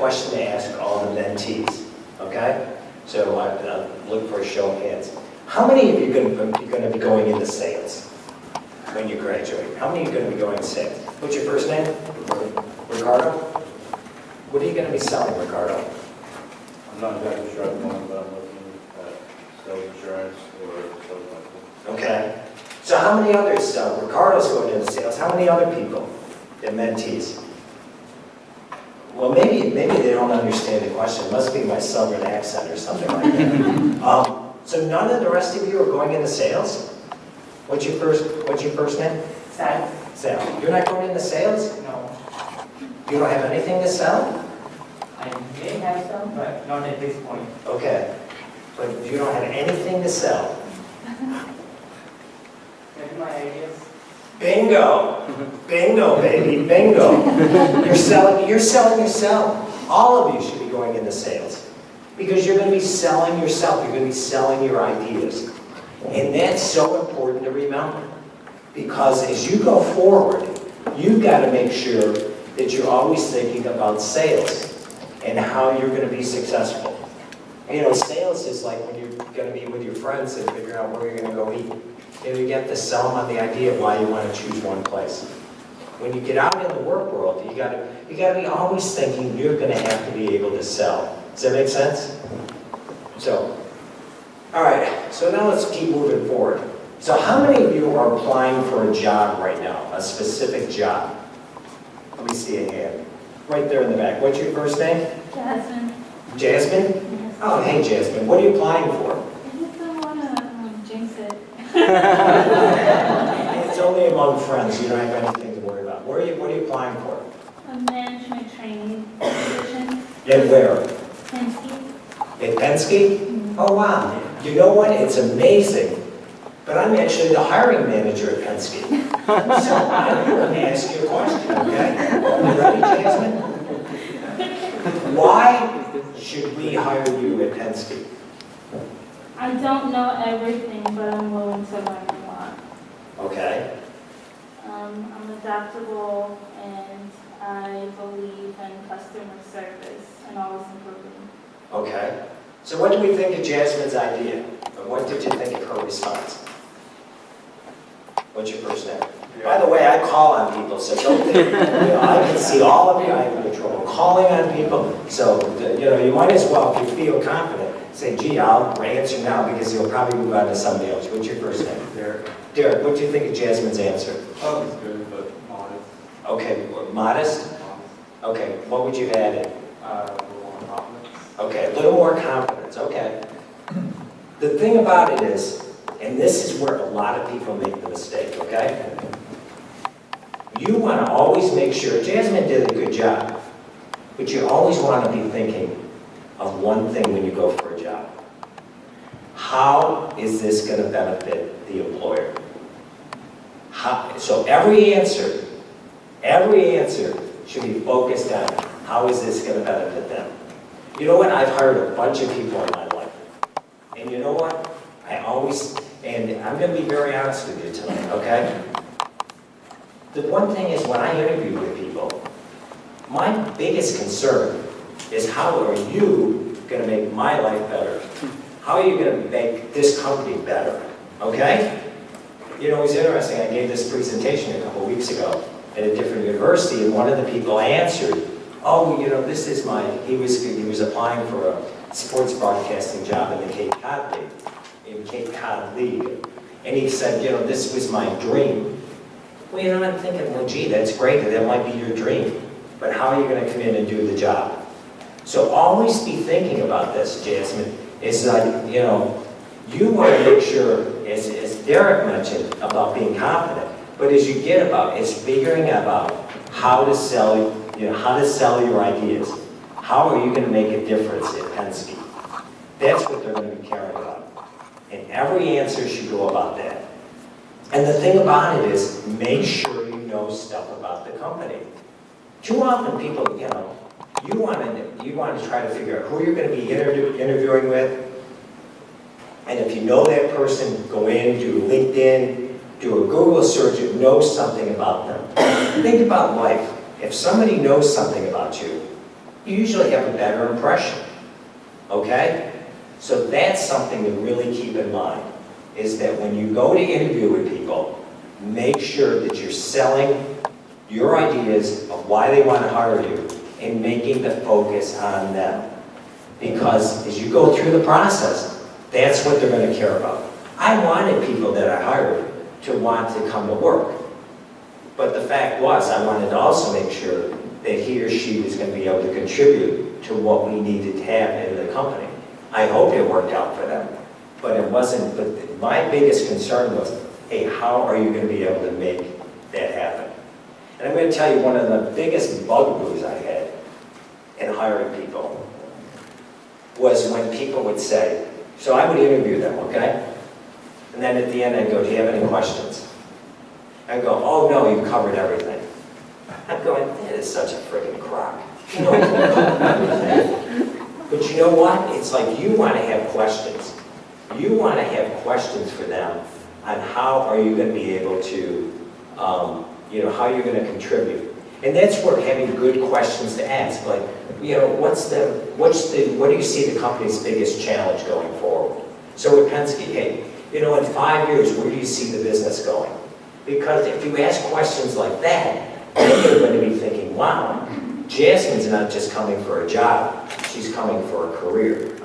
question to ask all the mentees, okay? So I'll look for a show of hands. How many of you are going to be going into sales when you graduate? How many are going to be going into sales? What's your first name? Ricardo? What are you going to be selling, Ricardo? I'm not exactly sure at the moment, but I'm looking at sales insurance or sales marketing. Okay. So how many others, Ricardo's going into sales, how many other people in mentees? Well, maybe they don't understand the question. It must be my southern accent or something like that. So none of the rest of you are going into sales? What's your first name? Sal? Sal. You're not going into sales? No. You don't have anything to sell? I may have some, but not at this point. Okay. But you don't have anything to sell? Maybe my ideas. Bingo! Bingo, baby, bingo. You're selling yourself. All of you should be going into sales. Because you're going to be selling yourself. You're going to be selling your ideas. And that's so important to remember. Because as you go forward, you've got to make sure that you're always thinking about sales and how you're going to be successful. You know, sales is like when you're going to be with your friends and figure out where you're going to go eat. And you get to sell them on the idea of why you want to choose one place. When you get out in the work world, you got to be always thinking you're going to have to be able to sell. Does that make sense? So, all right. So now let's keep moving forward. So how many of you are applying for a job right now, a specific job? Let me see a hand. Right there in the back. What's your first name? Jasmine. Jasmine? Yes. Oh, hey Jasmine. What are you applying for? I just don't want to jinx it. It's only among friends. You don't have anything to worry about. What are you applying for? A management training position. And where? Penske. At Penske? Oh, wow. You know what? It's amazing. But I'm actually the hiring manager at Penske. So I'm going to ask you a question, okay? You ready, Jasmine? Why should we hire you at Penske? I don't know everything, but I'm willing to learn a lot. Okay. I'm adaptable, and I believe in customer service and always improving. Okay. So what do we think of Jasmine's idea? And what did you think of her response? What's your first name? By the way, I call on people, so don't think, I can see all of you, I have no trouble calling on people, so, you might as well, if you feel confident, say, gee, I'll answer now because you'll probably move on to somebody else. What's your first name? Derek. Derek, what do you think of Jasmine's answer? Oh, it's good, but modest. Okay, modest? Okay, what would you add in? A little more confidence. Okay, a little more confidence, okay. The thing about it is, and this is where a lot of people make the mistake, okay? You want to always make sure, Jasmine did a good job, but you always want to be thinking of one thing when you go for a job. How is this going to benefit the employer? So every answer should be focused on how is this going to benefit them. You know what? I've hired a bunch of people in my life. And you know what? And I'm going to be very honest with you tonight, okay? The one thing is when I interview with people, my biggest concern is how are you going to make my life better? How are you going to make this company better, okay? You know, it was interesting. I gave this presentation a couple weeks ago at a different university, and one of the people answered, oh, this is he was applying for a sports broadcasting job in the Cape Cod League. And he said, this was my dream. Well, I'm thinking, well, gee, that's great. That might be your dream. But how are you going to come in and do the job? So always be thinking about this, Jasmine. It's like, you want to make sure, as Derek mentioned, about being confident. But as you get it's figuring out how to sell your ideas. How are you going to make a difference at Penske? That's what they're going to be caring about. And every answer should go about that. And the thing about it is, make sure you know stuff about the company. Too often people, you want to try to figure out who you're going to be interviewing with. And if you know that person, go in, do LinkedIn, do a Google search, and know something about them. Think about life. If somebody knows something about you, you usually have a better impression, okay? So that's something to really keep in mind, is that when you go to interview with people, make sure that you're selling your ideas of why they want to hire you and making the focus on them. Because as you go through the process, that's what they're going to care about. I wanted people that I hired to want to come to work. But the fact was, I wanted to also make sure that he or she was going to be able to contribute to what we needed to have in the company. I hope it worked out for them, but it wasn't. But my biggest concern was, hey, how are you going to be able to make that happen? And I'm going to tell you one of the biggest bugaboo's I had in hiring people was when people would say, so I would interview them, okay? And then at the end I'd go, do you have any questions? I'd go, oh no, you covered everything. I'm going, that is such a friggin' crock. You know, you covered everything. But you know what? It's like you want to have questions. You want to have questions for them on how are you going to be able to, how you're going to contribute. And that's where having good questions to ask, like, what do you see the company's biggest challenge going forward? So with Penske, hey, in 5 years, where do you see the business going? Because if you ask questions like that, then you're going to be thinking, wow, Jasmine's not just coming for a job, she's coming for a career.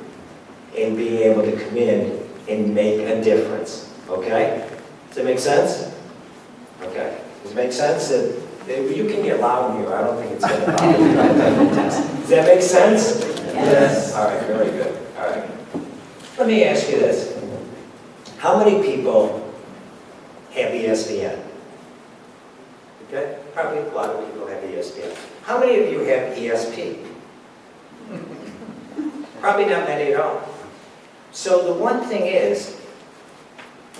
And being able to come in and make a difference, okay? Does that make sense? Okay. Does it make sense? You can get loud in here. I don't think it's going to bother you. Does that make sense? Yes. All right, very good. All right. Let me ask you this. How many people have ESPN? Okay? Probably a lot of people have ESPN. How many of you have ESP? Probably not many at all. So the one thing is,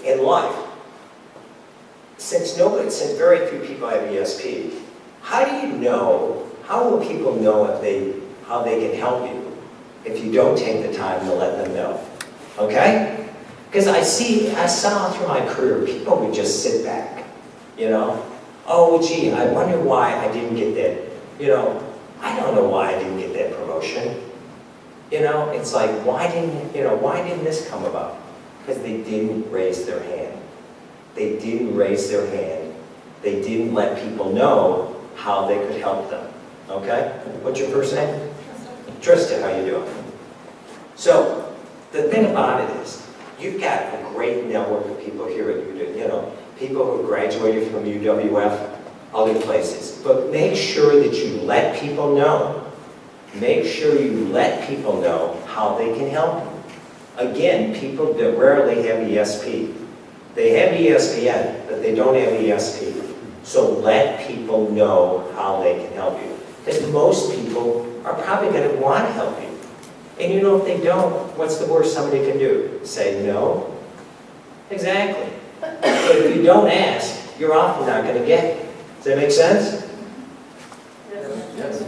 in life, since very few people have ESP, how will people know how they can help you if you don't take the time to let them know? Okay? Because I saw through my career, people would just sit back, oh gee, I wonder why I didn't get that, I don't know why I didn't get that promotion. It's like, why didn't this come about? Because they didn't raise their hand. They didn't raise their hand. They didn't let people know how they could help them. Okay? What's your first name? Tristan, how you doing? So, the thing about it is, you've got a great network of people here at UW, people who graduated from UWF, other places. But make sure that you let people know. Make sure you let people know how they can help you. Again, people that rarely have ESP. They have ESPN, but they don't have ESP. So let people know how they can help you. Because most people are probably going to want to help you. And if they don't, what's the worst somebody can do? Say no? Exactly. But if you don't ask, you're often not going to get it. Does that make sense? Yes.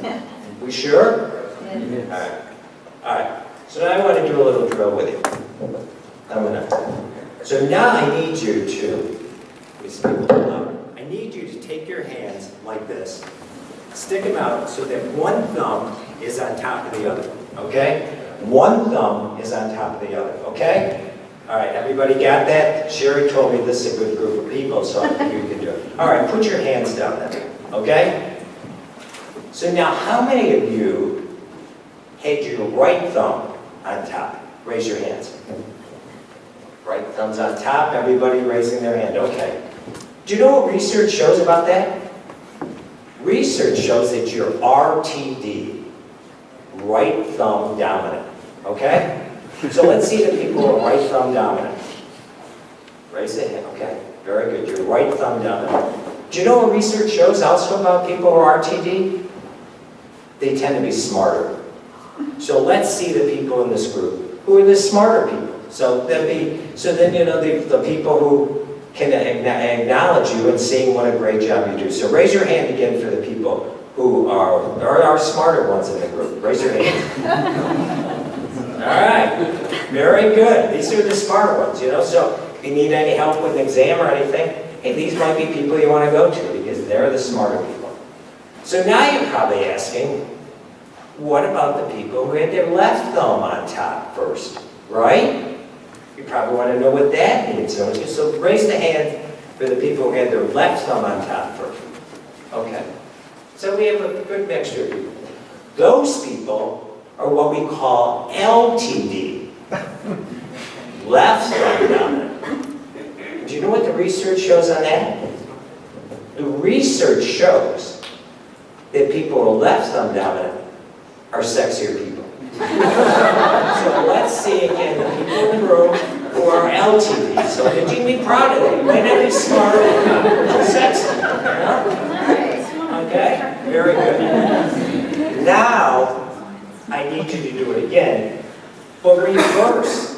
We sure? Yes. All right. So now I want to do a little drill with you. So now I need you to take your hands like this, stick them out so that one thumb is on top of the other, okay? One thumb is on top of the other, okay? All right, everybody got that? Sherry told me this is a good group of people, so I think you can do it. All right, put your hands down there, okay? So now, how many of you had your right thumb on top? Raise your hands. Right thumb's on top, everybody raising their hand, okay. Do you know what research shows about that? Research shows that you're RTD, right thumb dominant, okay? So let's see the people who are right thumb dominant. Raise their hand, okay, very good, you're right thumb dominant. Do you know what research shows also about people who are RTD? They tend to be smarter. So let's see the people in this group who are the smarter people. So then the people who can acknowledge you and seeing what a great job you do. So raise your hand again for the people who are our smarter ones in the group. Raise your hand. All right, very good. These are the smarter ones, So if you need any help with an exam or anything, hey, these might be people you want to go to because they're the smarter people. So now you're probably asking, what about the people who had their left thumb on top first, right? You probably want to know what that means, don't you? So raise the hand for the people who had their left thumb on top first. Okay. So we have a good mixture of people. Those people are what we call LTD. Left thumb dominant. Do you know what the research shows on that? The research shows that people who are left thumb dominant are sexier people. So let's see again the people in the room who are LTD. So that you can be proud of them. You might not be smart, but sexy. Okay? Very good. Now, I need you to do it again, but reverse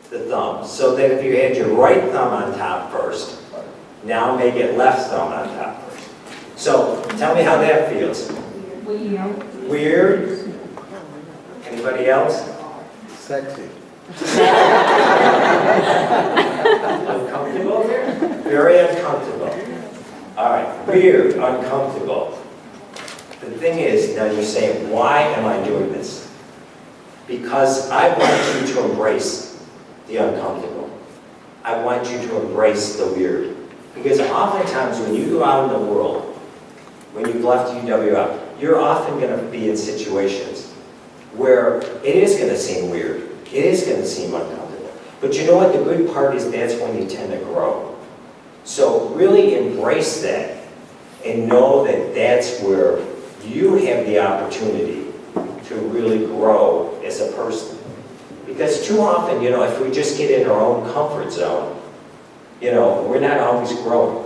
the thumb. So that if you had your right thumb on top first, now make it left thumb on top first. So, tell me how that feels. Weird? Anybody else? Sexy. Uncomfortable? Very uncomfortable. All right, weird, uncomfortable. The thing is, now you're saying, why am I doing this? Because I want you to embrace the uncomfortable. I want you to embrace the weird. Because oftentimes when you go out in the world, when you've left UWF, you're often going to be in situations where it is going to seem weird. It is going to seem uncomfortable. But you know what? The good part is that's when you tend to grow. So really embrace that and know that that's where you have the opportunity to really grow as a person. Because too often, you know, if we just get in our own comfort zone, you know, we're not always growing.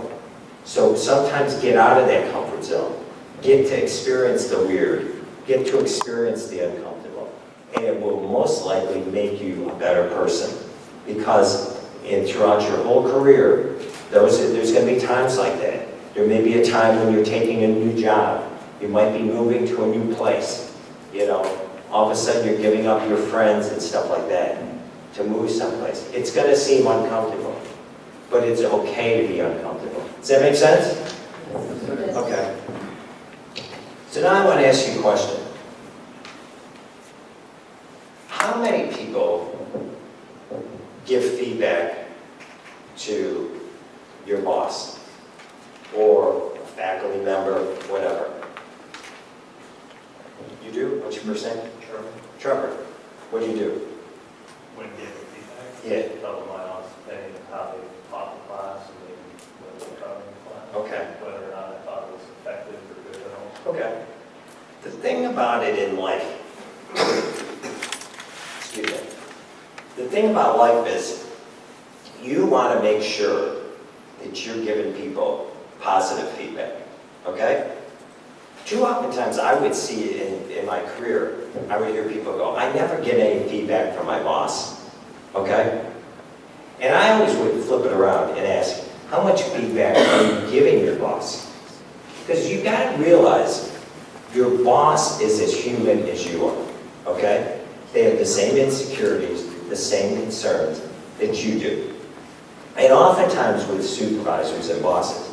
So sometimes get out of that comfort zone. Get to experience the weird. Get to experience the uncomfortable. And it will most likely make you a better person. Because throughout your whole career, there's going to be times like that. There may be a time when you're taking a new job. You might be moving to a new place. You know, all of a sudden you're giving up your friends and stuff like that to move someplace. It's going to seem uncomfortable, but it's okay to be uncomfortable. Does that make sense? Okay. So now I want to ask you a question. How many people give feedback to your boss or a faculty member, whatever? You do? What's your percent? Trevor, what do you do? When giving feedback? Yeah. Tell my boss, depending on how they taught the class and maybe what they taught in the class. Okay. Whether or not I thought it was effective or good at all. Okay. The thing about it in life, excuse me, the thing about life is you want to make sure that you're giving people positive feedback, okay? Too oftentimes I would see it in my career, I would hear people go, I never get any feedback from my boss, okay? And I always would flip it around and ask, how much feedback are you giving your boss? Because you've got to realize your boss is as human as you are, okay? They have the same insecurities, the same concerns that you do. And oftentimes with supervisors and bosses,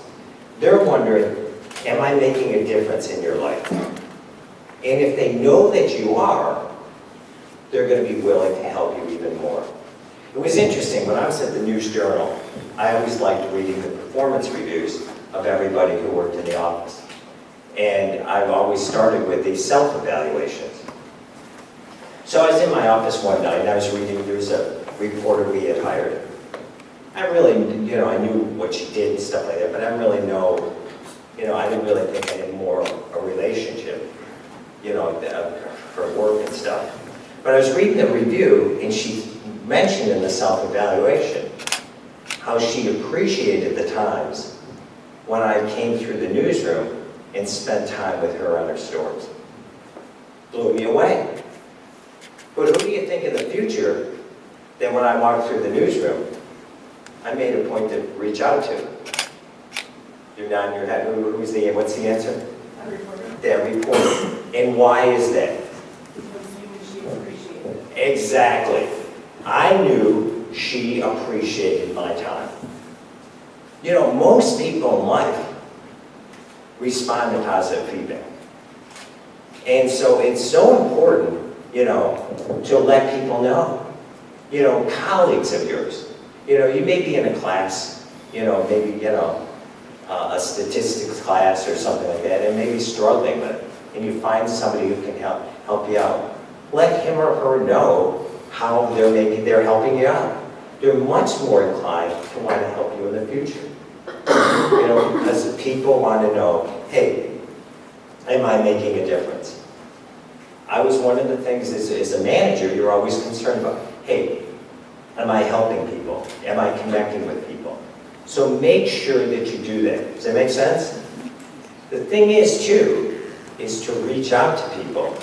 they're wondering, am I making a difference in your life? And if they know that you are, they're going to be willing to help you even more. It was interesting, when I was at the News Journal, I always liked reading the performance reviews of everybody who worked in the office. And I've always started with these self-evaluations. So I was in my office one night, and I was reading, there was a reporter we had hired. I really, you know, I knew what she did and stuff like that, but I didn't really know, you know, I didn't really think I had more of a relationship, you know, for work and stuff. But I was reading the review, and she mentioned in the self-evaluation how she appreciated the times when I came through the newsroom and spent time with her on her stories. Blew me away. But who do you think in the future that when I walked through the newsroom, I made a point to reach out to? You're nodding your head. What's the answer? A reporter. That reporter. And why is that? Because she appreciated it. Exactly. I knew she appreciated my time. You know, most people in life respond to positive feedback. And so it's so important, to let people know. Colleagues of yours, you may be in a class, maybe, a statistics class or something like that, and maybe struggling with it, and you find somebody who can help you out. Let him or her know how they're helping you out. They're much more inclined to want to help you in the future. Because people want to know, hey, am I making a difference? I was one of the things as a manager, you're always concerned about, hey, am I helping people? Am I connecting with people? So make sure that you do that. Does that make sense? The thing is, too, is to reach out to people.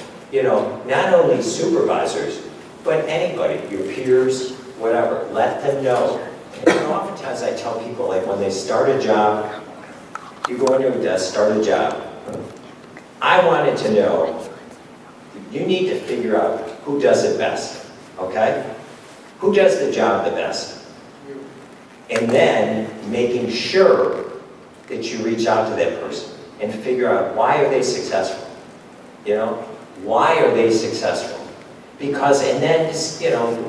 Not only supervisors, but anybody, your peers, whatever. Let them know. And oftentimes I tell people, like when they start a job, you go into a desk, start a job. I wanted to know, you need to figure out who does it best, okay? Who does the job the best? And then making sure that you reach out to that person and figure out why are they successful? Why are they successful? Because, and then,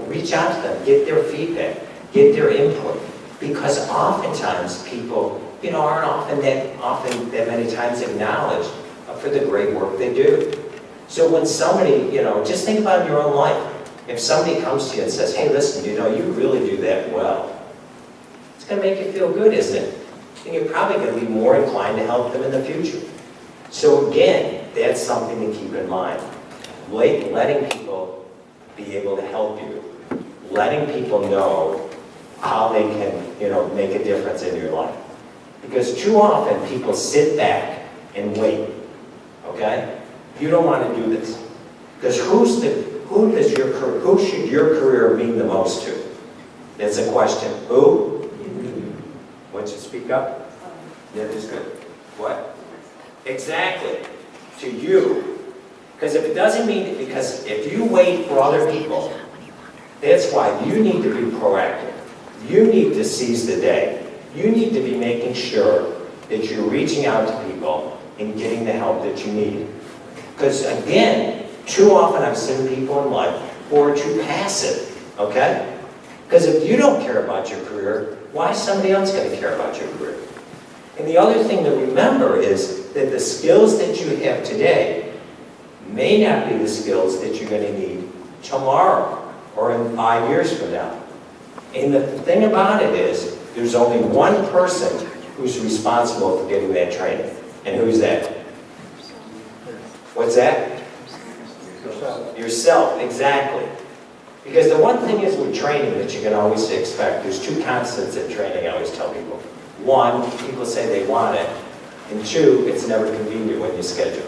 reach out to them, get their feedback, get their input. Because oftentimes people, aren't often that many times acknowledged for the great work they do. So when somebody, just think about your own life. If somebody comes to you and says, hey, listen, you really do that well, it's going to make you feel good, isn't it? And you're probably going to be more inclined to help them in the future. So again, that's something to keep in mind. Letting people be able to help you. Letting people know how they can, make a difference in your life. Because too often people sit back and wait, okay? You don't want to do this. Because who should your career mean the most to? That's a question. Who? Why don't you speak up? Yeah, that's good. What? Exactly. To you. Because if it doesn't mean, because if you wait for other people, that's why you need to be proactive. You need to seize the day. You need to be making sure that you're reaching out to people and getting the help that you need. Because again, too often I've seen people in life who are too passive, okay? Because if you don't care about your career, why is somebody else going to care about your career? And the other thing to remember is that the skills that you have today may not be the skills that you're going to need tomorrow or in 5 years from now. And the thing about it is, there's only one person who's responsible for getting that training. And who's that? What's that? Yourself, exactly. Because the one thing is with training that you can always expect, there's two constants in training I always tell people. One, people say they want it. And two, it's never convenient when you schedule.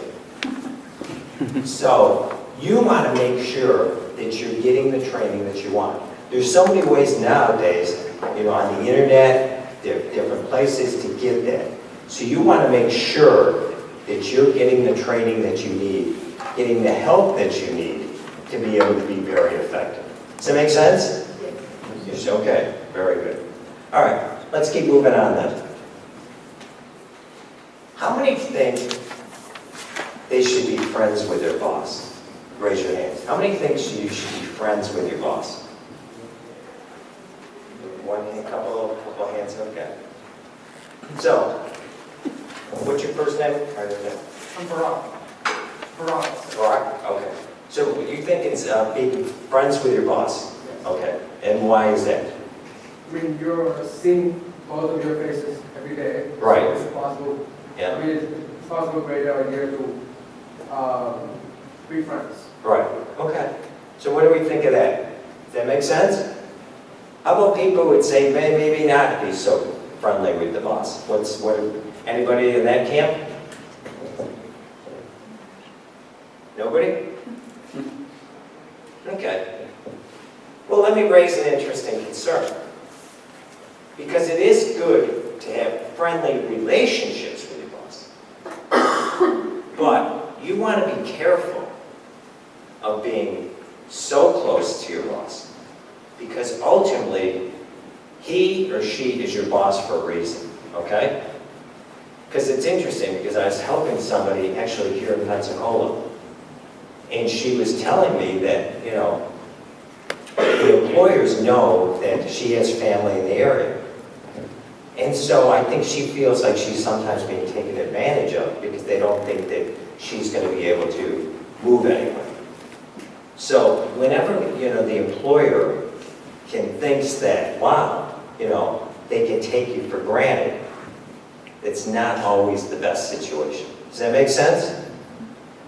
So you want to make sure that you're getting the training that you want. There's so many ways nowadays, on the internet, different places to get that. So you want to make sure that you're getting the training that you need, getting the help that you need to be able to be very effective. Does that make sense? Yes. Okay, very good. All right, let's keep moving on then. How many think they should be friends with their boss? Raise your hands. How many think you should be friends with your boss? One hand, couple hands, okay. So, what's your first name? I'm Barack. Barack, okay. So you think it's being friends with your boss? Okay, and why is that? I mean, you're seeing both of your faces every day. Right. So it's possible. Yeah. I mean, it's possible great idea to be friends. Right, okay. So what do we think of that? Does that make sense? How about people would say, maybe not be so friendly with the boss? Anybody in that camp? Nobody? Okay. Well, let me raise an interesting concern. Because it is good to have friendly relationships with your boss. But you want to be careful of being so close to your boss. Because ultimately, he or she is your boss for a reason, okay? Because it's interesting, because I was helping somebody actually here in Pensacola, And she was telling me that, you know, the employers know that she has family in the area. And so I think she feels like she's sometimes being taken advantage of because they don't think that she's going to be able to move anywhere. So whenever, you know, the employer thinks that, wow, you know, they can take you for granted, it's not always the best situation. Does that make sense?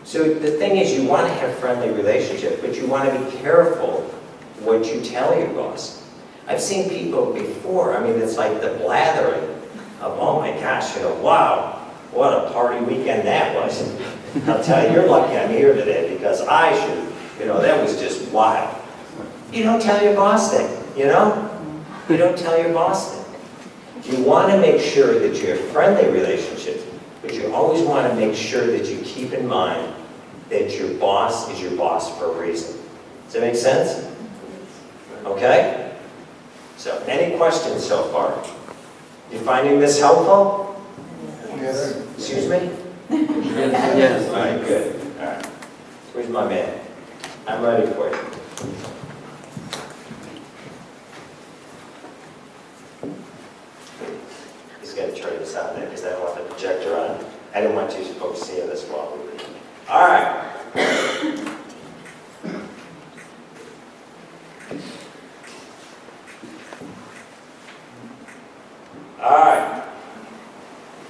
So the thing is, you want to have friendly relationships, but you want to be careful what you tell your boss. I've seen people before, I mean, it's like the blathering of, oh my gosh, you know, wow, what a party weekend that was. I'll tell you, you're lucky I'm here today because I should, you know, that was just wild. You don't tell your boss that, you know? You don't tell your boss that. You want to make sure that you have friendly relationships, but you always want to make sure that you keep in mind that your boss is your boss for a reason. Does that make sense? Okay? So, any questions so far? You finding this helpful? Yes. Excuse me? Yes. All right, good. All right. Where's my man? I'm ready for you. He's got to turn this on there because I don't want the projector on. I didn't want you folks seeing this while we were. All right. All right.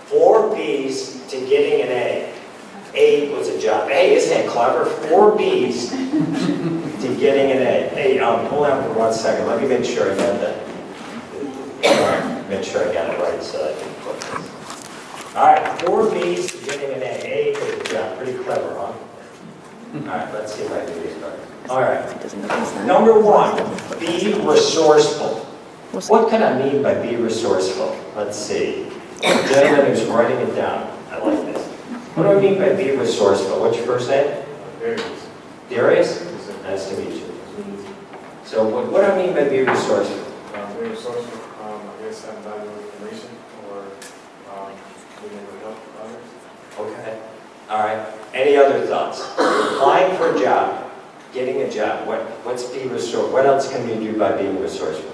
4 B's to getting an A. A equals a job. Hey, isn't that clever? 4 B's to getting an A. Hey, hold on for 1 second. Let me make sure I got that. Make sure I got it right so I can put this. All right, 4 B's to getting an A. A equals a job. Pretty clever, huh? All right, let's see if I can do this right. All right. Number 1, be resourceful. What can I mean by be resourceful? Let's see. The gentleman who's writing it down. I like this. What do I mean by be resourceful? What's your first name? Darius. Darius? Nice to meet you. So what do I mean by be resourceful? Very resourceful, I guess having valuable information or being able to help others. Okay. All right. Any other thoughts? Applying for a job, getting a job. What's be resourceful? What else can you do by being resourceful?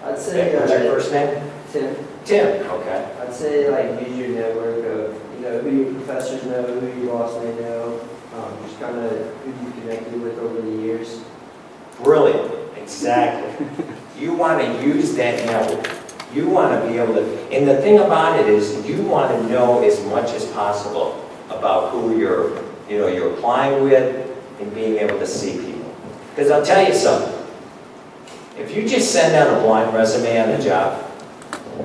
I'd say, What's your first name? Tim, Tim. Okay. I'd say like use your network of, you know, who your professors know, who your boss may know, just kind of who you connected with over the years. Brilliant. Exactly. You want to use that network. You want to be able to, and the thing about it is you want to know as much as possible about who you're applying with and being able to see people. Because I'll tell you something. If you just send out a blind resume on a job,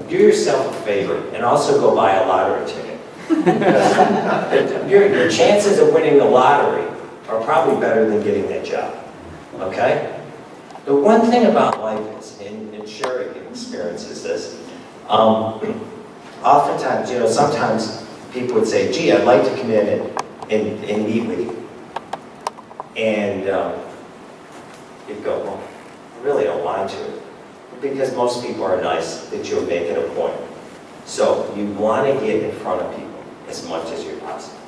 do yourself a favor and also go buy a lottery ticket. Your chances of winning the lottery are probably better than getting that job. Okay? The one thing about life is, and Sherry experiences this, oftentimes, you know, sometimes people would say, gee, I'd like to come in and meet with you. And you'd go, well, I really don't want to. Because most people are nice that you'll make it a point. So you want to get in front of people as much as you possible.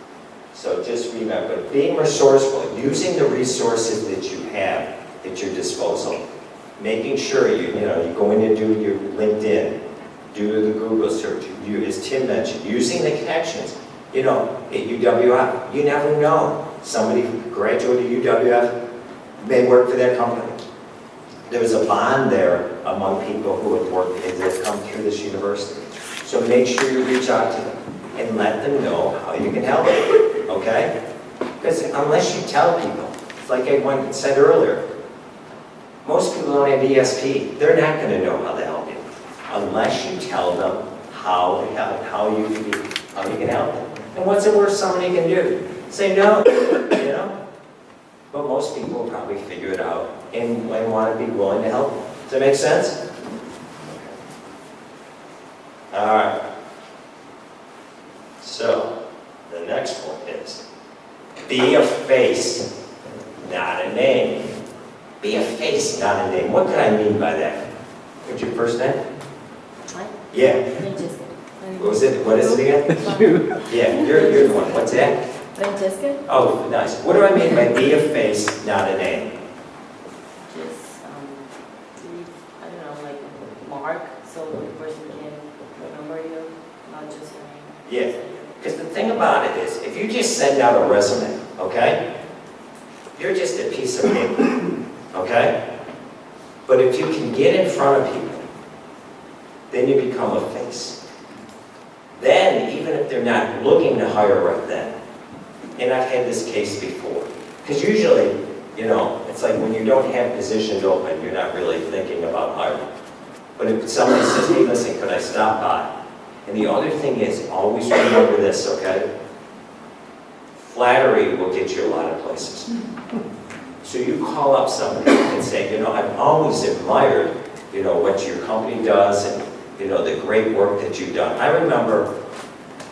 So just remember, being resourceful, using the resources that you have at your disposal, making sure you go in and do your LinkedIn, do the Google search, as Tim mentioned, using the connections. You know, at UWF, you never know. Somebody who graduated UWF may work for that company. There was a bond there among people who have worked, that have come through this university. So make sure you reach out to them and let them know how you can help them, okay? Because unless you tell people, it's like I said earlier, most people don't have ESP. They're not going to know how to help you unless you tell them how you can help them. And what's the worst somebody can do? Say no, you know? But most people will probably figure it out and want to be willing to help. Does that make sense? All right. So, the next one is, be a face, not a name. Be a face, not a name. What can I mean by that? What's your first name? What? Yeah. What was it? What is it again? Yeah, you're the one. What's that? Francesca? Oh, nice. What do I mean by be a face, not a name? Just, leave, I don't know, like a mark so the person can remember you, not just your name. Yeah. Because the thing about it is, if you just send out a resume, okay, you're just a piece of paper, okay? But if you can get in front of people, then you become a face. Then, even if they're not looking to hire right then, and I've had this case before, because usually, you know, it's like when you don't have positions open, you're not really thinking about hiring. But if somebody says, hey, listen, could I stop by? And the other thing is, always remember this, okay? Flattery will get you a lot of places. So you call up somebody and say, you know, I've always admired, you know, what your company does and, you know, the great work that you've done. I remember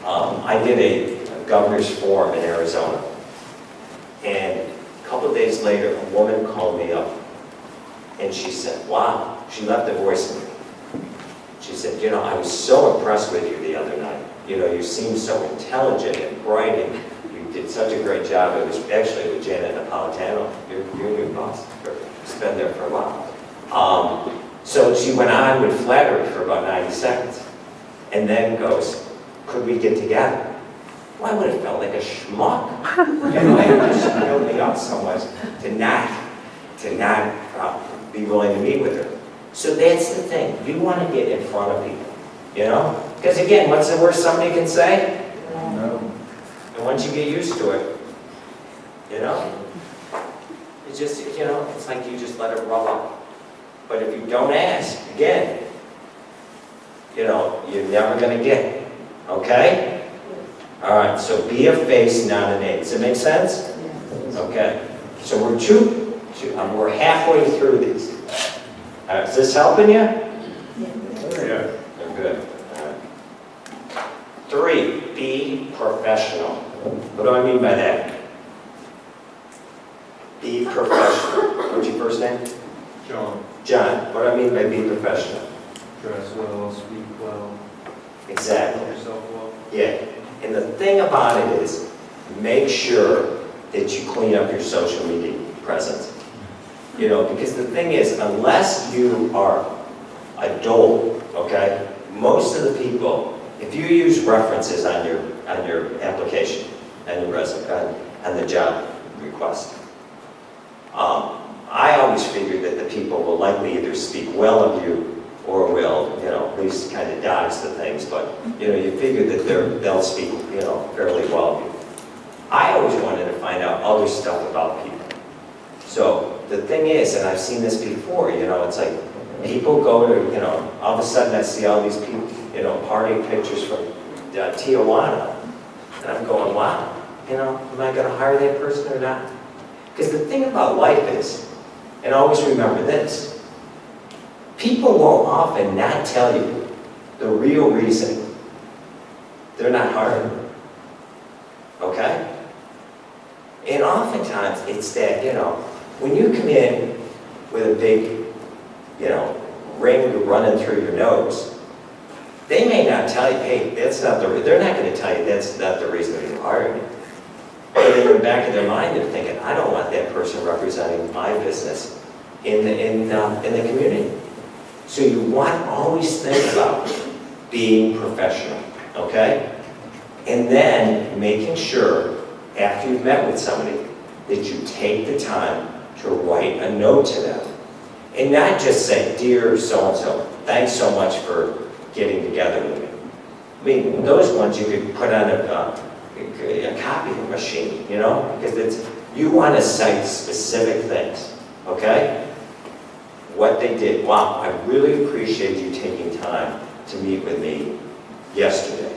I did a governor's forum in Arizona. And a couple of days later, a woman called me up and she said, wow, she left a voicemail. She said, you know, I was so impressed with you the other night. You know, you seemed so intelligent and bright, and you did such a great job. It was actually with Janet Napolitano, your new boss. She's been there for a while. So she went on with flattery for about 90 seconds, and then goes, could we get together? Well, I would have felt like a schmuck. You know, she built me up so much to not be willing to meet with her. So that's the thing. You want to get in front of people, you know? Because again, what's the worst somebody can say? No. And once you get used to it, you know? It's just, you know, it's like you just let it roll up. But if you don't ask, again, you know, you're never going to get it. Okay? All right, so be a face, not a name. Does it make sense? Okay. So we're halfway through these. All right, is this helping you? Yeah. Good. All right. 3, be professional. What do I mean by that? Be professional. What's your first name? John, John. What do I mean by be professional? dress well, speak well, Exactly. hold yourself well. Yeah. And the thing about it is, make sure that you clean up your social media presence. You know, because the thing is, unless you are adult, okay, most of the people, if you use references on your application, and your resume, on the job request, I always figured that the people will likely either speak well of you or will, you know, at least kind of dodge the things, but, you know, you figure that they'll speak, you know, fairly well of you. I always wanted to find out other stuff about people. So the thing is, and I've seen this before, you know, it's like people go to, you know, all of a sudden I see all these people, you know, party pictures from Tijuana, and I'm going, wow, you know, am I going to hire that person or not? Because the thing about life is, and always remember this, people will often not tell you the real reason they're not hiring. Okay? And oftentimes it's that, you know, when you come in with a big, you know, ring running through your nose, they may not tell you, hey, that's not they're not going to tell you that's not the reason you're hiring. But in the back of their mind, they're thinking, I don't want that person representing my business in the community. So you want to always think about being professional, okay? And then making sure, after you've met with somebody, that you take the time to write a note to them. And not just say, dear so-and-so, thanks so much for getting together with me. I mean, those ones you could put on a copying machine, you know? Because you want to cite specific things, okay? What they did. Wow, I really appreciate you taking time to meet with me yesterday.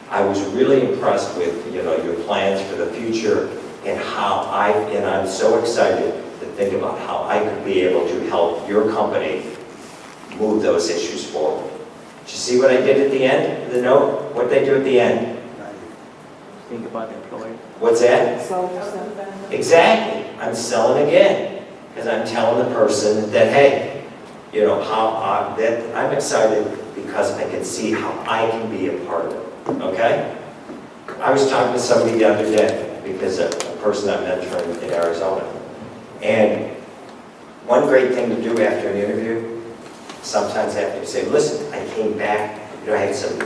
I was really impressed with, you know, your plans for the future and I'm so excited to think about how I could be able to help your company move those issues forward. Did you see what I did at the end of the note? What did I do at the end? Think about the employee. What's that? So yourself. Exactly. I'm selling again. Because I'm telling the person that, hey, you know, that I'm excited because I can see how I can be a part of it. Okay? I was talking to somebody the other day, because a person I'm mentoring in Arizona. And one great thing to do after an interview, sometimes after you say, listen, I came back, I had some,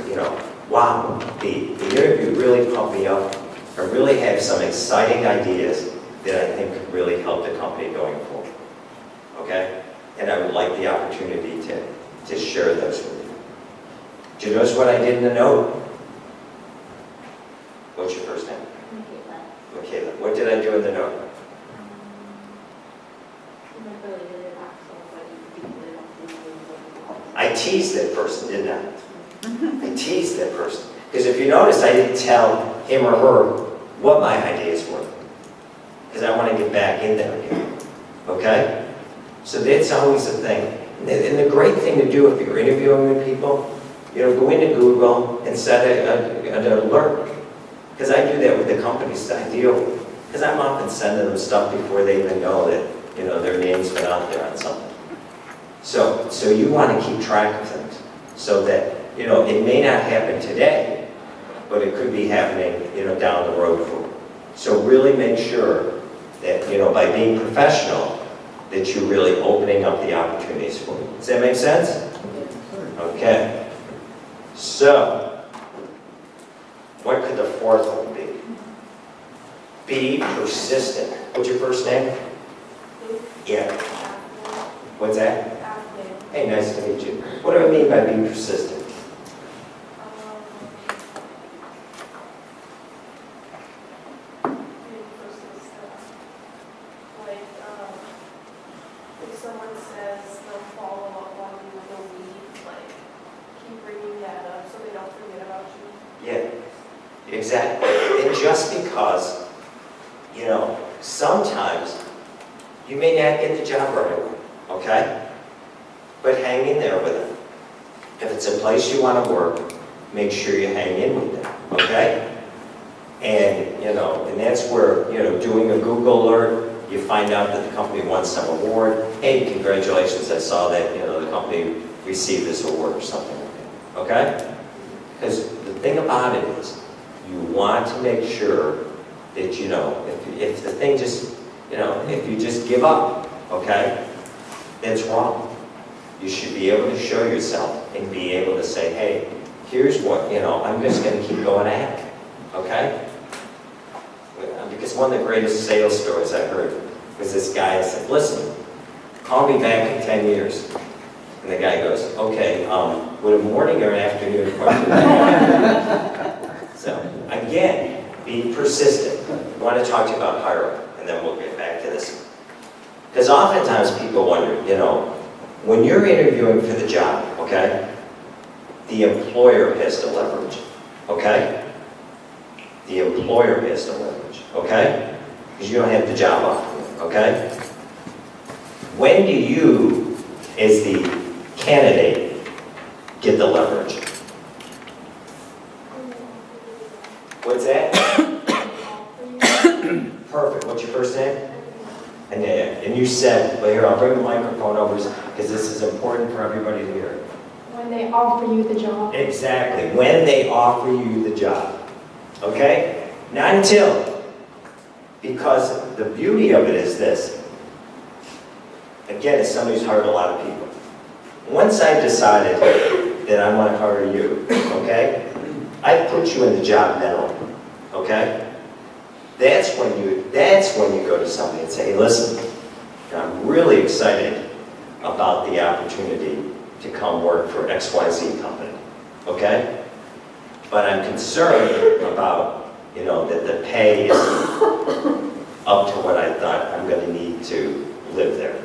wow, the interview really pumped me up. I really have some exciting ideas that I think could really help the company going forward. Okay? And I would like the opportunity to share those with you. Do you notice what I did in the note? What's your first name? Michaela. What did I do in the note? I teased that person, didn't I? I teased that person. Because if you notice, I didn't tell him or her what my ideas were. Because I want to get back in there again. Okay? So that's always a thing. And the great thing to do if you're interviewing with people, go into Google and set an alert. Because I do that with the companies that I deal with. Because I'm often sending them stuff before they even know that, their name's been out there on something. So you want to keep track of things. So that, it may not happen today, but it could be happening, down the road for you. So really make sure that, by being professional, that you're really opening up the opportunities for you. Does that make sense? Okay. So, what could the fourth one be? Be persistent. What's your first name? Yeah. What's that? Hey, nice to meet you. What do I mean by being persistent? If someone says they'll follow up on you, they'll leave, keep bringing that up so they don't forget about you. Yeah, exactly. And just because, sometimes you may not get the job right away, okay? But hang in there with it. If it's a place you want to work, make sure you hang in with them, okay? And, and that's where, doing a Google alert, you find out that the company won some award. Hey, congratulations, I saw that, the company received this award or something like that, okay? Because the thing about it is, you want to make sure that, if the thing just, if you just give up, okay, that's wrong. You should be able to show yourself and be able to say, hey, here's what, I'm just going to keep going at it, okay? Because one of the greatest sales stories I heard was this guy said, listen, call me back in 10 years. And the guy goes, okay, would a morning or an afternoon appointment? So, again, be persistent. I want to talk to you about hiring, and then we'll get back to this. Because oftentimes people wonder, when you're interviewing for the job, okay, the employer has the leverage, okay? The employer has the leverage, okay? Because you don't have the job offer, okay? When do you, as the candidate, get the leverage? What's that? Perfect. What's your first name? And you said, well, here, I'll bring the microphone over because this is important for everybody to hear. When they offer you the job. Exactly. When they offer you the job. Okay? Not until. Because the beauty of it is this. Again, as somebody who's hired a lot of people. Once I decided that I want to hire you, okay, I put you in the job mentally, okay? That's when you go to somebody and say, hey, listen, I'm really excited about the opportunity to come work for XYZ company, okay? But I'm concerned about, that the pay isn't up to what I thought I'm going to need to live there.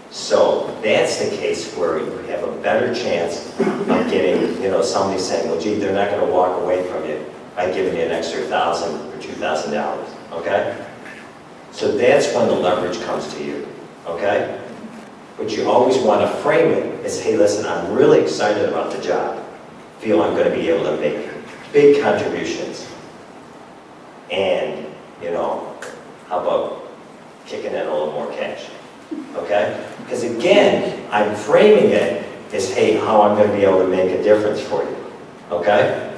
So that's the case where you have a better chance of getting, somebody saying, well, gee, they're not going to walk away from you by giving you an extra $1,000 or $2,000, okay? So that's when the leverage comes to you, okay? But you always want to frame it as, hey, listen, I'm really excited about the job. Feel I'm going to be able to make big contributions. And, how about kicking in a little more cash, okay? Because again, I'm framing it as, hey, how I'm going to be able to make a difference for you, okay?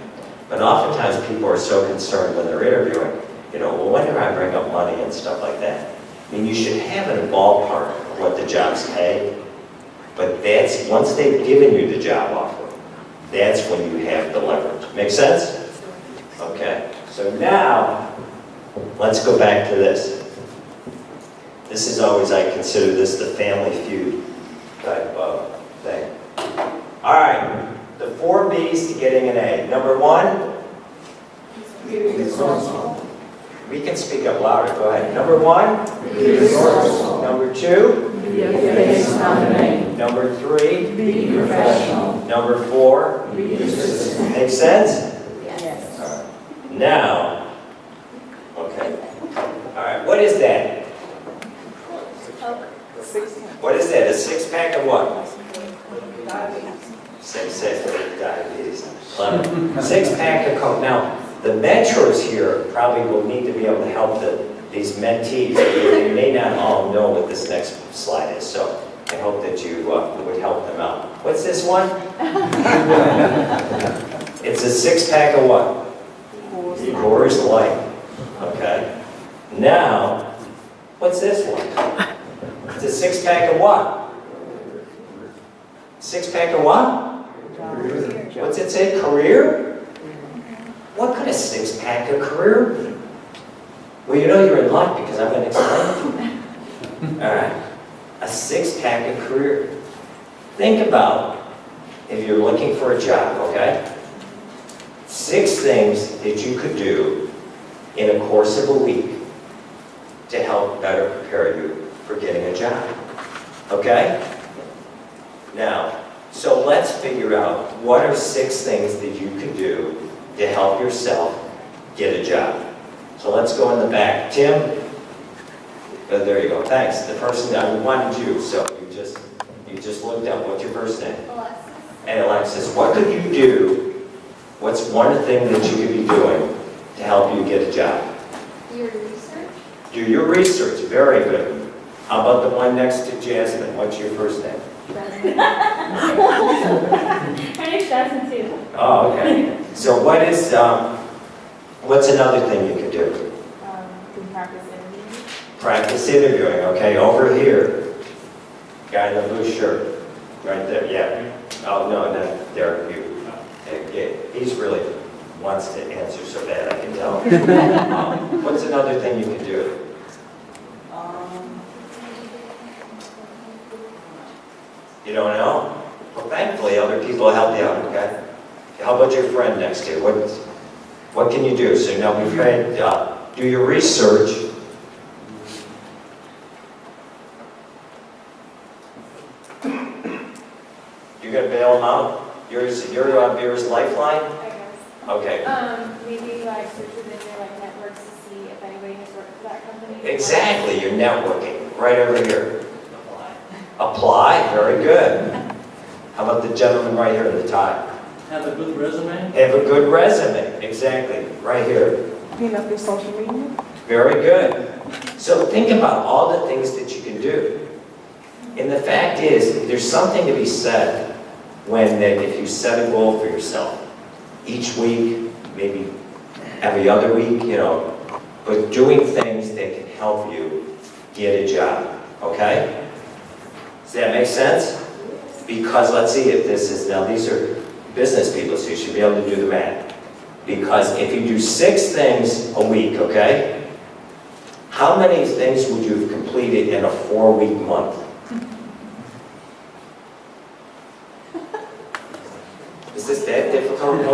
But oftentimes people are so concerned when they're interviewing, You know, well, when do I bring up money and stuff like that? I mean, you should have a ballpark of what the jobs pay, but that's, once they've given you the job offer, that's when you have the leverage. Make sense? Okay, so now, let's go back to this. This is always, I consider this the family feud type of thing. All right, the 4 B's to getting an A. Number 1, we can speak up louder, go ahead. Number 1, Be resourceful. Number 2, Be a face, not a name. number 3, Be professional. number 4. Be persistent. Make sense? Yes. All right. Now, okay. All right, what is that? What is that? A 6-pack of what? Six diabetes. 6-pack of Coke. Now, the mentors here probably will need to be able to help these mentees. They may not all know what this next slide is, so I hope that you would help them out. What's this one? It's a 6-pack of what? Coors Light. Okay. Now, what's this one? It's a 6-pack of what? 6-pack of what? What's it say? Career? What could a 6-pack of career be? Well, you know you're in luck because I'm going to explain it to you. All right. A 6-pack of career. Think about if you're looking for a job, okay? 6 things that you could do in a course of a week to help better prepare you for getting a job. Okay? Now, so let's figure out what are 6 things that you could do to help yourself get a job. So let's go in the back. Tim? Oh, there you go. Thanks. The person I wanted you, so you just looked up. What's your first name? Alexis. And Alexis, what could you do? What's one thing that you could be doing to help you get a job? Your research? Do your research. Very good. How about the one next to Jasmine? What's your first name? Her name's Jasmine too. Oh, okay. So what's another thing you could do? Can practice interviews. Practice interviewing, okay, over here. Guy in the blue shirt, right there, yeah. Oh, no, there, you. Yeah, he's really wants to answer so bad, I can tell. What's another thing you could do? You don't know? Well, thankfully, other people help you out, okay? How about your friend next to you? What can you do? So now we've had, do your research. You gonna bail them out? Yours lifeline? I guess. Okay. Maybe like search within your like networks to see if anybody has worked for that company. Exactly, you're networking, right over here. Apply, very good. How about the gentleman right here in the tie? Have a good resume. Have a good resume, exactly, right here. Clean up your social media. Very good. So think about all the things that you can do. And the fact is, there's something to be said when if you set a goal for yourself, each week, maybe every other week, but doing things that can help you get a job, okay? Does that make sense? Because let's see if this is, now these are business people, so you should be able to do the math. Because if you do 6 things a week, okay? How many things would you have completed in a 4-week month? Is this that difficult?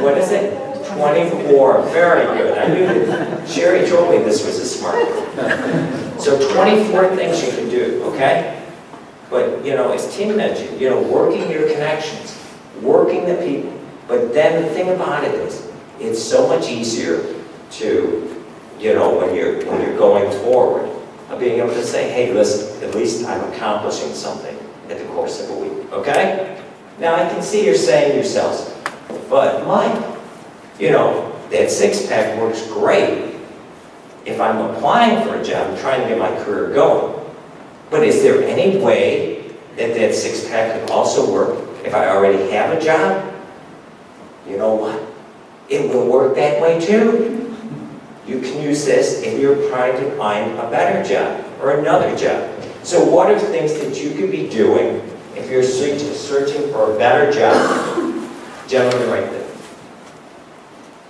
What is it? 24. Very good. I knew that. Sherry told me this was a smart one. So 24 things you can do, okay? But, as Tim mentioned, working your connections, working the people. But then the thing about it is, it's so much easier to, when you're going forward, of being able to say, hey, listen, at least I'm accomplishing something in the course of a week, okay? Now, I can see you're saying to yourselves, but Mike, that 6-pack works great if I'm applying for a job and trying to get my career going. But is there any way that 6-pack could also work if I already have a job? You know what? It will work that way too. You can use this if you're trying to find a better job or another job. So what are things that you could be doing if you're searching for a better job? Gentlemen, right there.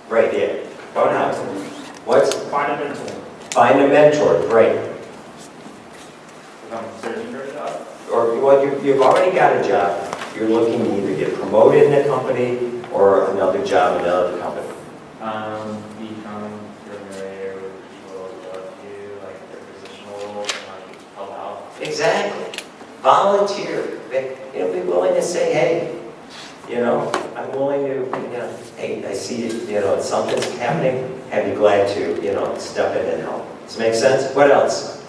Right there. Go now. What's? Find a mentor. Find a mentor. Great. If I'm searching for a job. Or, well, you've already got a job. You're looking to either get promoted in a company or another job in another company. Become familiar with people above you, like their positional roles, and like help out. Exactly. Volunteer. Be willing to say, hey, I'm willing to, hey, I see it, something's happening. I'd be glad to, step in and help. Does it make sense? What else?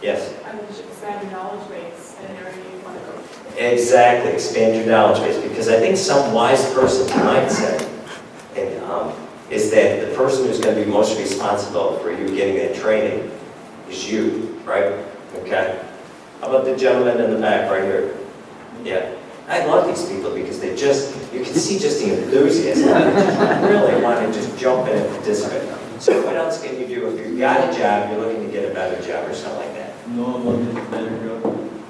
Yes? I mean, should expand your knowledge base and area you want to go. Exactly. Expand your knowledge base. Because I think some wise person tonight said, is that the person who's going to be most responsible for you getting that training is you, right? Okay. How about the gentleman in the back right here? Yeah. I love these people because you can see just the enthusiasm. They just really want to just jump in and participate. So what else can you do if you've got a job, you're looking to get a better job or something like that? Know about the better job.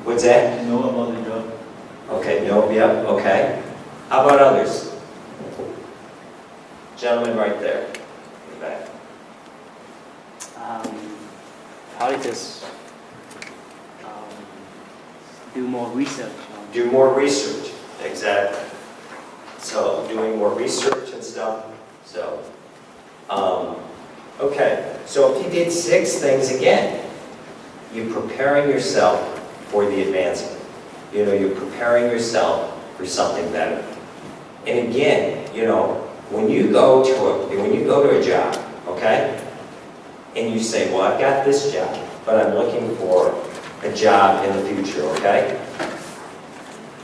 What's that? Know about the job. Okay, no, yep, okay. How about others? Gentleman right there, in the back. Probably just do more research. Do more research, exactly. So doing more research and stuff, so. Okay, so if you did 6 things again, you're preparing yourself for the advancement. You're preparing yourself for something better. And again, when you go to a job, okay, and you say, well, I've got this job, but I'm looking for a job in the future, okay?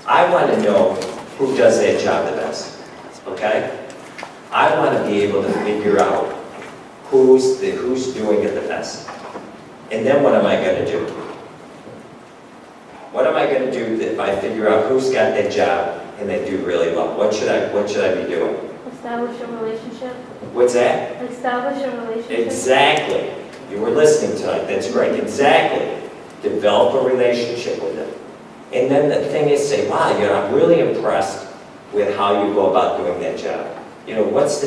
I want to know who does that job the best, okay? I want to be able to figure out who's doing it the best. And then what am I going to do? What am I going to do if I figure out who's got that job and they do really well? What should I be doing? Establish a relationship. What's that? Establish a relationship. Exactly. You were listening tonight. That's great. Exactly. Develop a relationship with them. And then the thing is, say, wow, I'm really impressed with how you go about doing that job. What's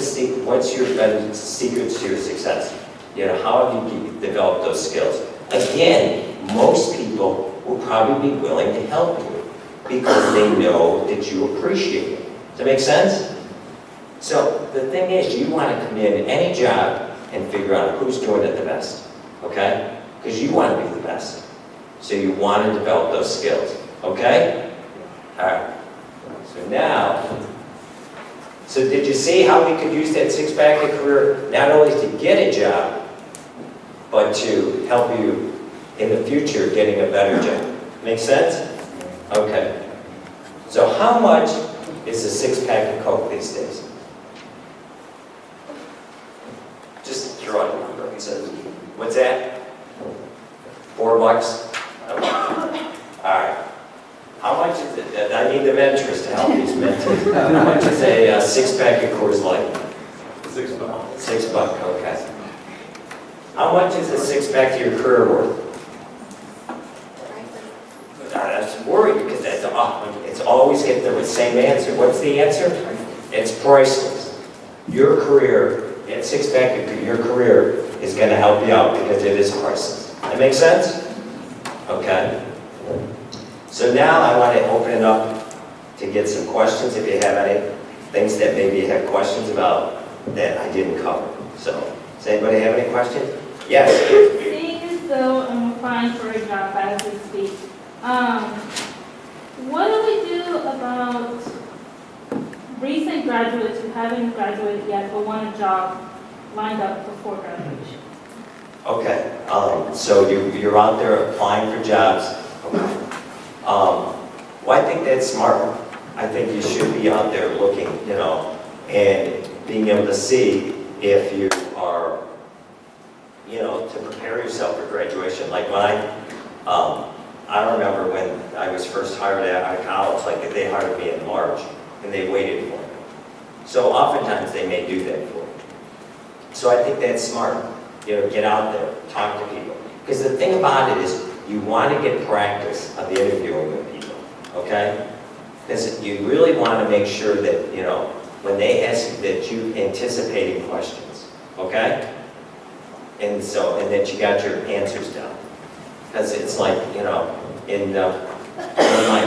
your secrets to your success? How have you developed those skills? Again, most people will probably be willing to help you because they know that you appreciate it. Does that make sense? So the thing is, you want to come in any job and figure out who's doing it the best, okay? Because you want to be the best. So you want to develop those skills, okay? All right. So did you see how we could use that 6-pack career not only to get a job, but to help you in the future getting a better job? Make sense? Okay. So how much is a 6-pack of Coke these days? Just throw out a number. He says, what's that? $4? Okay. All right. How much is it? I need the mentors to help these mentors. How much is a 6-pack of Coors Light? $6. $6, okay. How much is a 6-pack of your career worth? That's worried because it's always get the same answer. What's the answer? It's priceless. Your career, that 6-pack of your career is going to help you out because it is priceless. That make sense? Okay. So now I want to open it up to get some questions if you have any things that maybe you have questions about that I didn't cover. So, does anybody have any questions? Yes. Seeing as though I'm applying for a job as we speak, what do we do about recent graduates who haven't graduated yet but want a job lined up before graduation? Okay. So you're out there applying for jobs. Okay. Well, I think that's smart. I think you should be out there looking, and being able to see if you are, to prepare yourself for graduation. Like when I remember when I was first hired out of college, like they hired me in March, and they waited for me. So oftentimes they may do that for you. So I think that's smart. Get out there, talk to people. Because the thing about it is, you want to get practice of interviewing with people, okay? Because you really want to make sure that, when they ask you, that you anticipating questions, okay? And that you got your answers down. Because it's like,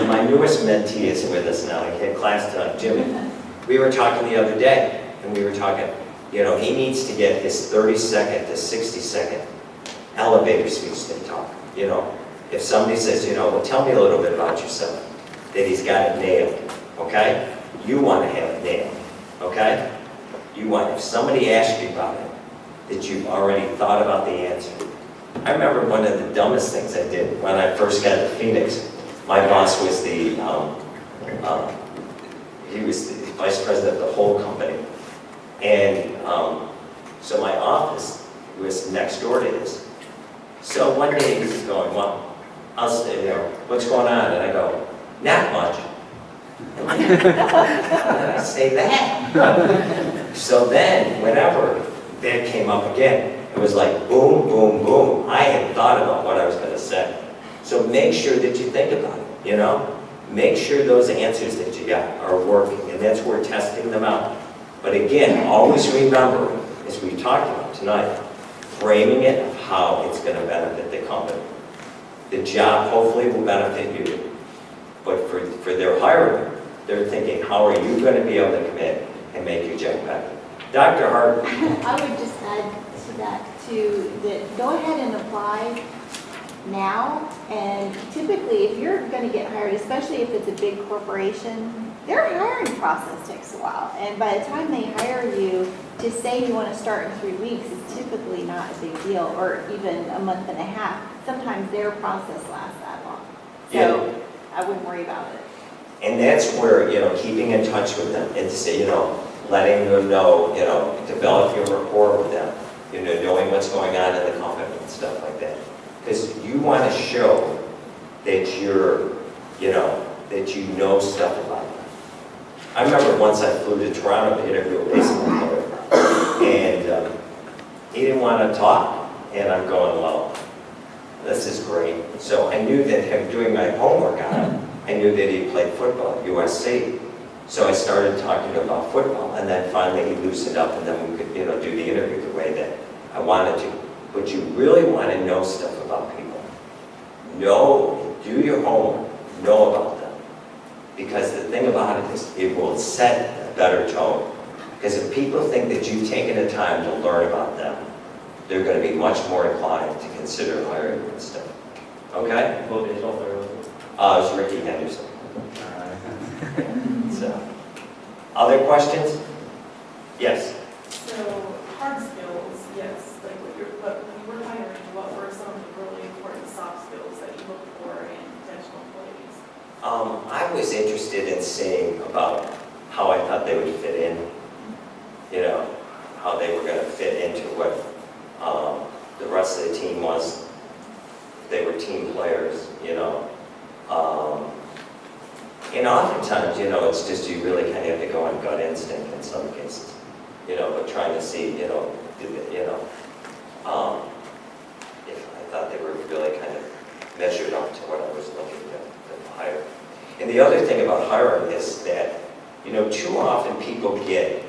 my newest mentee is with us now. He had class tonight, Jimmy. We were talking the other day, and we were talking, he needs to get his 30-second to 60-second elevator speech to talk. If somebody says, well, tell me a little bit about yourself, that he's got it nailed, okay? You want to have it nailed, okay? If somebody asks you about it, that you've already thought about the answer. I remember one of the dumbest things I did when I first got to Phoenix. My boss was he was the vice president of the whole company. And so my office was next door to his. So one day he's going, well, I'll say, what's going on? And I go, not much. How did I say that? So then, whenever that came up again, it was like boom, boom, boom. I had thought about what I was going to say. So make sure that you think about it, Make sure those answers that you got are working, and that's where testing them out. But again, always remember, as we talked about tonight, framing it of how it's going to benefit the company. The job hopefully will benefit you, but for their hiring, they're thinking, how are you going to be able to come in and make your job better? Dr. Hart. I would just add to that, go ahead and apply now, and typically if you're going to get hired, especially if it's a big corporation, their hiring process takes a while, and by the time they hire you, to say you want to start in 3 weeks is typically not a big deal, or even a month and a half. Sometimes their process lasts that long, so Yeah. I wouldn't worry about it. And that's where, keeping in touch with them, and letting them know, develop your rapport with them, knowing what's going on in the company and stuff like that. Because you want to show that you're, that you know stuff about them. I remember once I flew to Toronto to interview a baseball player, and he didn't want to talk, and I'm going, well, this is great. So I knew that him doing my homework on him, I knew that he played football at USC. So I started talking to him about football, and then finally he loosened up, and then we could, do the interview the way that I wanted to. But you really want to know stuff about people. Do your homework, know about them. Because the thing about it is, it will set a better tone. Because if people think that you've taken the time to learn about them, they're going to be much more inclined to consider hiring you and stuff. Okay? Well, baseball player. It was Ricky Henderson. So, other questions? Yes. So, hard skills, yes, but when you were hiring, what were some of the really important soft skills that you look for in potential employees? I was interested in seeing about how I thought they would fit in, how they were going to fit into what the rest of the team was. If they were team players, and oftentimes, it's just you really kind of have to go on gut instinct in some cases, but trying to see, if I thought they were really kind of measured up to what I was looking to hire. And the other thing about hiring is that, too often people get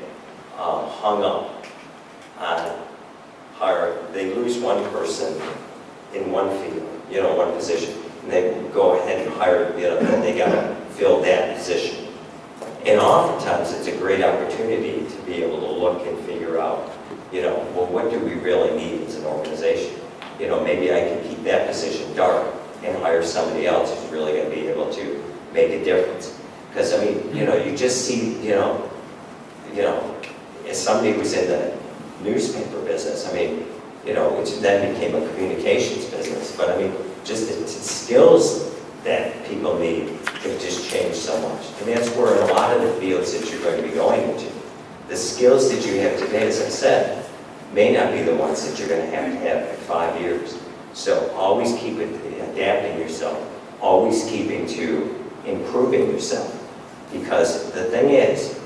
hung up on hiring. They lose one person in one field, one position, and they go ahead and hire, then they got to fill that position. And oftentimes it's a great opportunity to be able to look and figure out, well, what do we really need as an organization? Maybe I can keep that position dark and hire somebody else who's really going to be able to make a difference. Because, you just see, as somebody who's in the newspaper business, which then became a communications business, but just the skills that people need have just changed so much. And that's where in a lot of the fields that you're going to be going into, the skills that you have today, as I said, may not be the ones that you're going to have in 5 years. So always keep adapting yourself, always keeping to improving yourself. Because the thing is,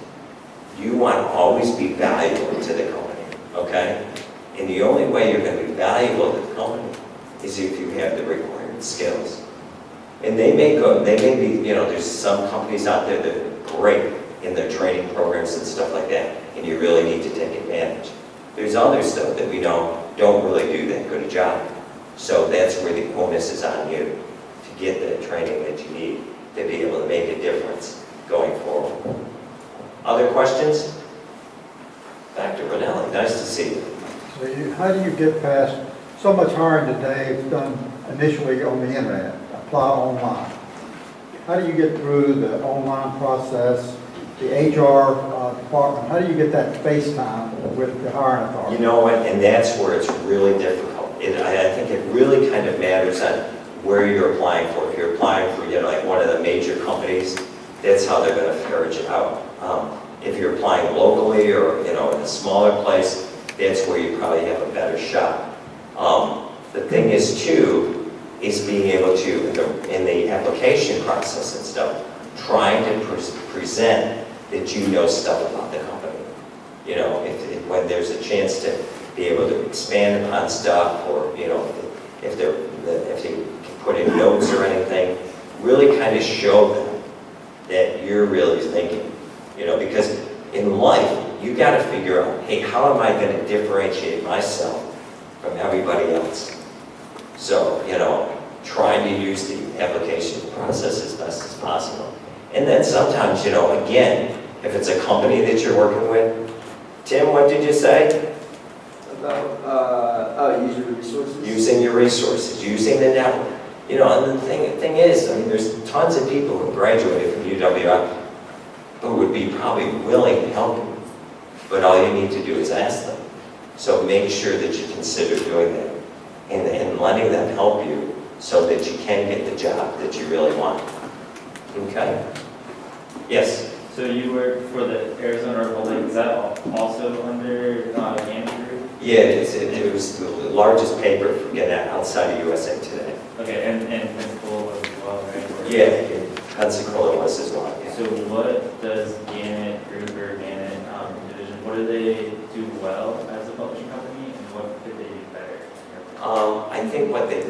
you want to always be valuable to the company. okay? And the only way you're going to be valuable to the company is if you have the required skills. And they may be, there's some companies out there that are great in their training programs and stuff like that, and you really need to take advantage. There's others, though, that we know don't really do that good a job. So that's where the onus is on you to get the training that you need to be able to make a difference going forward. Other questions? Dr. Brunelli, nice to see you. So how do you get past, so much hiring today is done initially on the internet, apply online. How do you get through the online process, the HR department, how do you get that face time with the hiring authority? You know what, and that's where it's really difficult. I think it really kind of matters on where you're applying for. If you're applying for, like one of the major companies, that's how they're going to ferret you out. If you're applying locally or, in a smaller place, that's where you probably have a better shot. The thing is, too, is being able to, in the application process and stuff, trying to present that you know stuff about the company. When there's a chance to be able to expand upon stuff, or if you can put in notes or anything, really kind of show them that you're really thinking. Because in life, you got to figure out, hey, how am I going to differentiate myself from everybody else? So, trying to use the application process as best as possible. And then sometimes, again, if it's a company that you're working with, Tim, what did you say? About, using the resources? Using your resources, using the network. And the thing is, there's tons of people who graduated from UWF who would be probably willing to help you. But all you need to do is ask them. So make sure that you consider doing that and letting them help you so that you can get the job that you really want. Okay? Yes? So you work for the Arizona Republic, is that also under Gamma Group? Yeah, it was the largest paper outside of USA Today. Okay, and Pensacola as well, right? Yeah, in Pensacola was as well. Yeah. So what does Gannett Group or Gannett division, what do they do well as a publishing company, and what could they do better? I think what they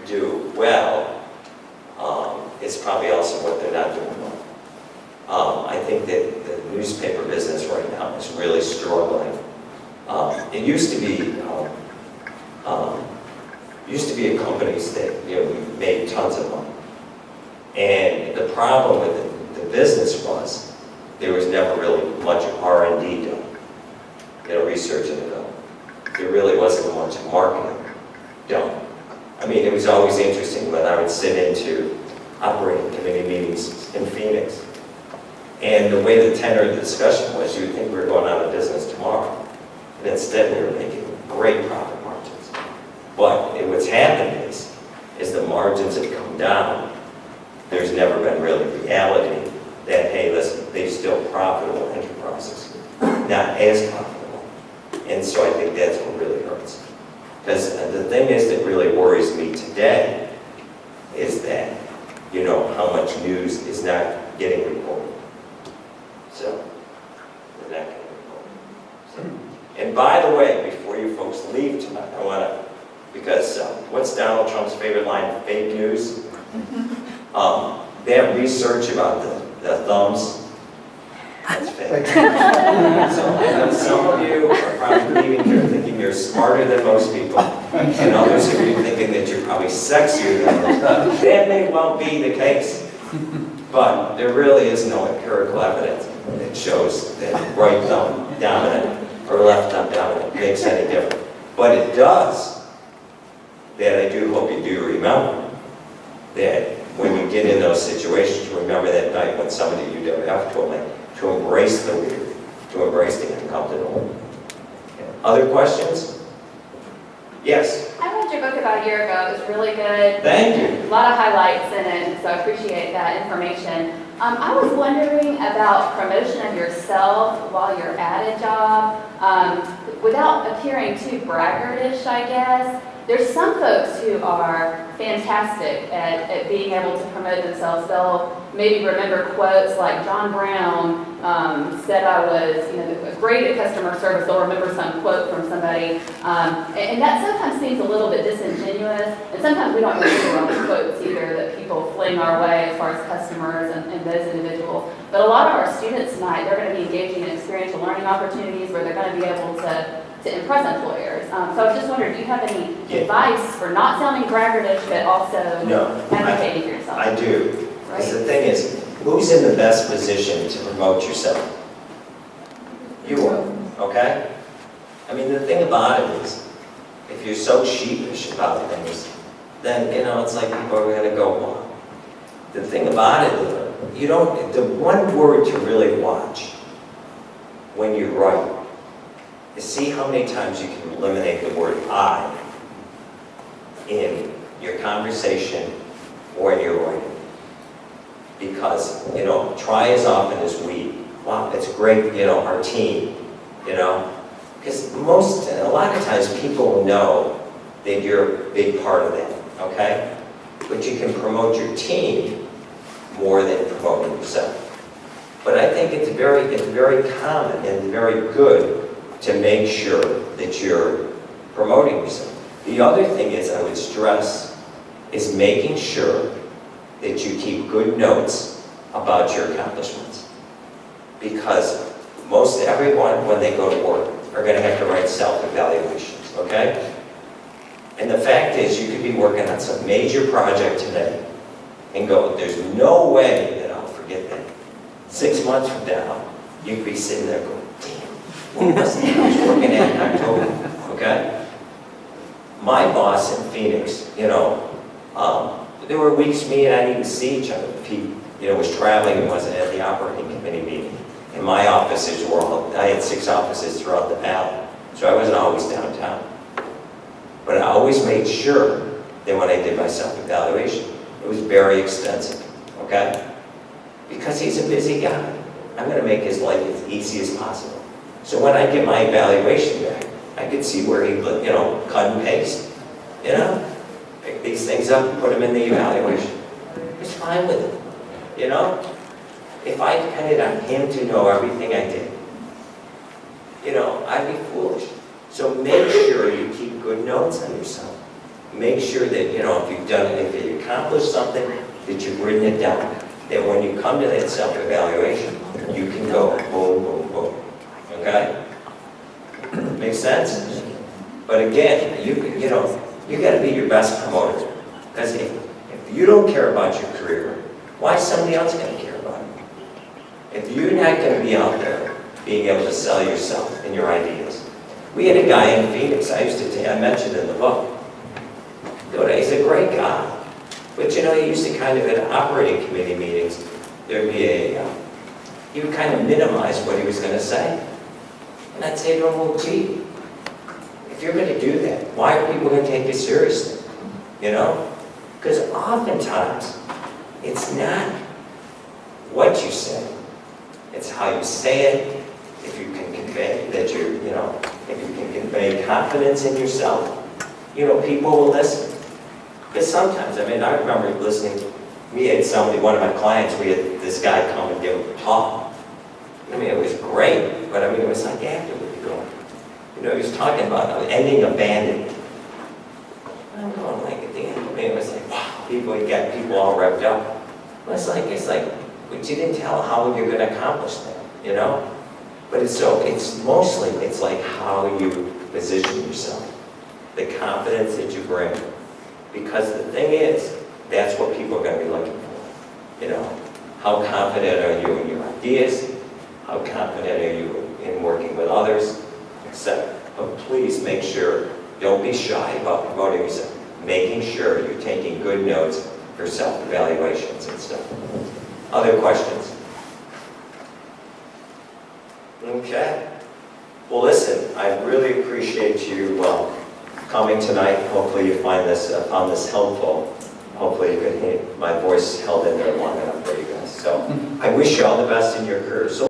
do well is probably also what they're not doing well. I think that the newspaper business right now is really struggling. It used to be a companies that made tons of money, and the problem with the business was there was never really much R&D done, research and development. There really wasn't much marketing done. It was always interesting when I would sit into operating committee meetings in Phoenix. And the way the tenor of the discussion was, you would think we were going out of business tomorrow. And instead, we were making great profit margins. But what's happened is the margins have come down. There's never been really reality that, hey, listen, they're still profitable enterprises, not as profitable. And so I think that's what really hurts. Because the thing is that really worries me today is that, how much news is not getting reported. So, we're not getting reported. So, and by the way, before you folks leave tonight, I want to, because what's Donald Trump's favorite line? Fake news. That research about the thumbs, that's fake. So some of you are probably leaving here thinking you're smarter than most people, and others of you thinking that you're probably sexier than most. That may well be the case, but there really is no empirical evidence that shows that right thumb dominant or left thumb dominant makes any difference. But it does, that I do hope you do remember, that when you get in those situations, remember that night when somebody at UWF told me to embrace the weird, to embrace the uncomfortable. Other questions? Yes? I read your book about a year ago. It was really good. Thank you. A lot of highlights in it, so I appreciate that information. I was wondering about promotion of yourself while you're at a job, without appearing too braggartish, I guess. There's some folks who are fantastic at being able to promote themselves. They'll maybe remember quotes like John Brown said I was, great at customer service. They'll remember some quote from somebody. And that sometimes seems a little bit disingenuous. And sometimes we don't remember all the quotes either that people fling our way as far as customers and those individuals. But a lot of our students tonight, they're going to be engaging in experiential learning opportunities where they're going to be able to impress employers. So I was just wondering, do you have any advice for not sounding braggartish, but also advocating for yourself? I do. Right? Because the thing is, who's in the best position to promote yourself? You are, okay? I mean, the thing about it is, if you're so sheepish about things, then, it's like people are going to go, well. The thing about it, the one word to really watch when you write is see how many times you can eliminate the word I in your conversation or in your writing. Because, try as often as we. Wow, it's great, our team, Because a lot of times people know that you're a big part of that, okay? But you can promote your team more than promoting yourself. But I think it's very common and very good to make sure that you're promoting yourself. The other thing is I would stress is making sure that you keep good notes about your accomplishments. Because most everyone, when they go to work, are going to have to write self-evaluations, okay? And the fact is, you could be working on some major project today and go, there's no way that I'll forget that. 6 months from now, you could be sitting there going, damn, what was it I was working at in October, okay? My boss in Phoenix, there were weeks me and I didn't see each other. If he, was traveling and wasn't at the operating committee meeting. And my offices were I had 6 offices throughout the valley, so I wasn't always downtown. But I always made sure that when I did my self-evaluation, it was very extensive, okay? Because he's a busy guy. I'm going to make his life as easy as possible. So when I get my evaluation back, I could see where he, cut and paste, pick these things up and put them in the evaluation. He's fine with it, If I depended on him to know everything I did, I'd be foolish. So make sure you keep good notes on yourself. Make sure that, if you accomplished something, that you've written it down. That when you come to that self-evaluation, you can go boom, boom, boom. Okay? Make sense? But again, you got to be your best promoter. Because if you don't care about your career, why is somebody else going to care about it? If you're not going to be out there being able to sell yourself and your ideas. We had a guy in Phoenix, I mentioned in the book. He's a great guy. But he used to kind of, at operating committee meetings, there'd be he would kind of minimize what he was going to say. And I'd say to him, well, gee, if you're going to do that, why are people going to take you seriously? Because oftentimes, it's not what you say, it's how you say it. If you can convey that if you can convey confidence in yourself, people will listen. Because sometimes, I remember listening, we had one of my clients, we had this guy come and give a talk. It was great, but it was like afterward you go, he was talking about ending abandonment. And I'm going like, at the end of it was like, wow, he got people all revved up. It's like, but you didn't tell how you're going to accomplish that, But it's mostly, it's like how you position yourself, the confidence that you bring. Because the thing is, that's what people are going to be looking for. How confident are you in your ideas? How confident are you in working with others? Etc. But please make sure, don't be shy about promoting yourself. Making sure you're taking good notes for self-evaluations and stuff. Other questions? Okay. Well, listen, I really appreciate you coming tonight. Hopefully you found this helpful. Hopefully you could hear my voice held in there long enough for you guys. So I wish you all the best in your career. So